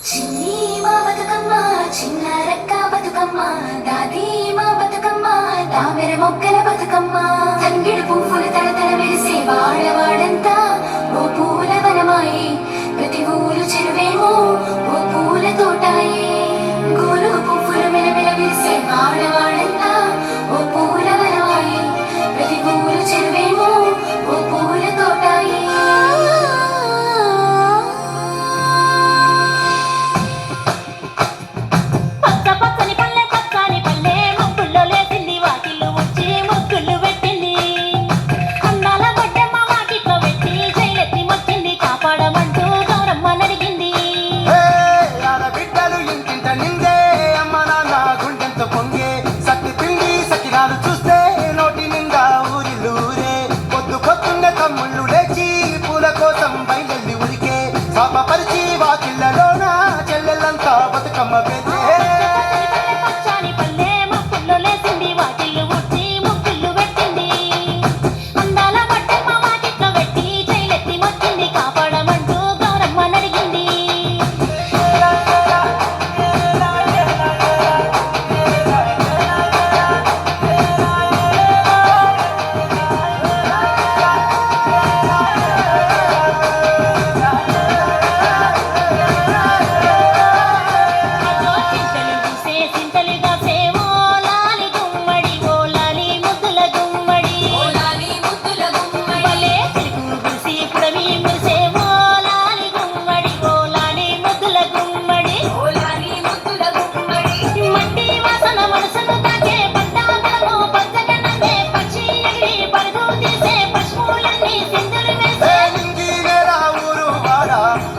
చిన్ని మా బతుకమ్మ చిన్న రెక్క బతుకమ్మ దాది మా బతుకమ్మ తామెర మొక్కల బతుకమ్మ తంగిడు పువ్వులు తడతడ మెరిసే వాడవాడంతా ఓ పూల వనమాయి ప్రతి ఊరు చెరువేమో ఓ పూల తోటాయే గోలు పువ్వులు మెలమెల మెరిసే వాడవాడంతా ఓ పూల వనమాయి ప్రతి ఊరు చెరువేమో ఓ పూల తోటాయే చూస్తే నోటి నిండా ఊరిలూరే పొద్దు పొద్దున్న తమ్ముళ్ళు లేచి పూల కోసం బయలుదేరి ఉరికే పాపపరిచి వాకిళ్ళలోన చెల్లెళ్ళంతా బతుకమ్మ పెద్దే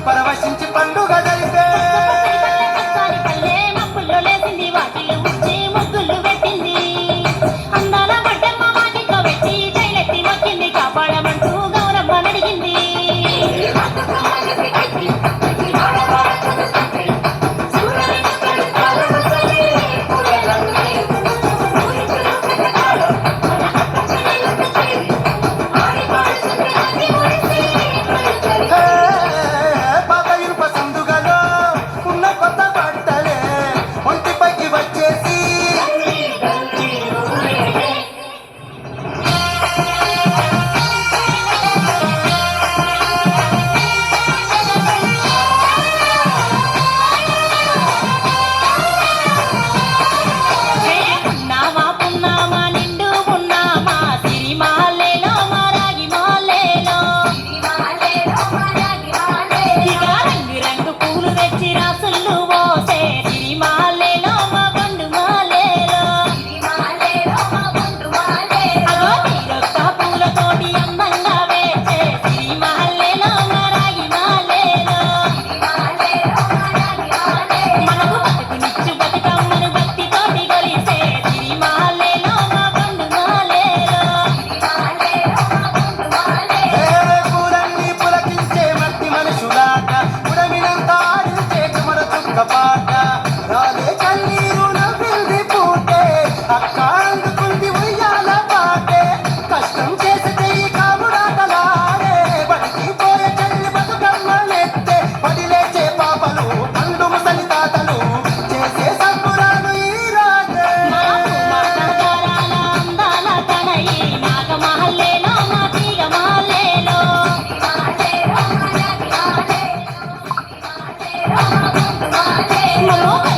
పరవశించి పండుగ జరిపే పాట రాలే కన్నీరు నవ్వింది పూటే అక్క అందుకుంది ఉయ్యాల పాటే కష్టం చేసి చెయ్యి కాముడాటలాడే బడికి పోయే చెల్లి బతుకమ్మ నెత్తే పడి లేచే పాపలు పండు ముసలి తాతలు చేసే సంబురాలు ఈ రాజే No.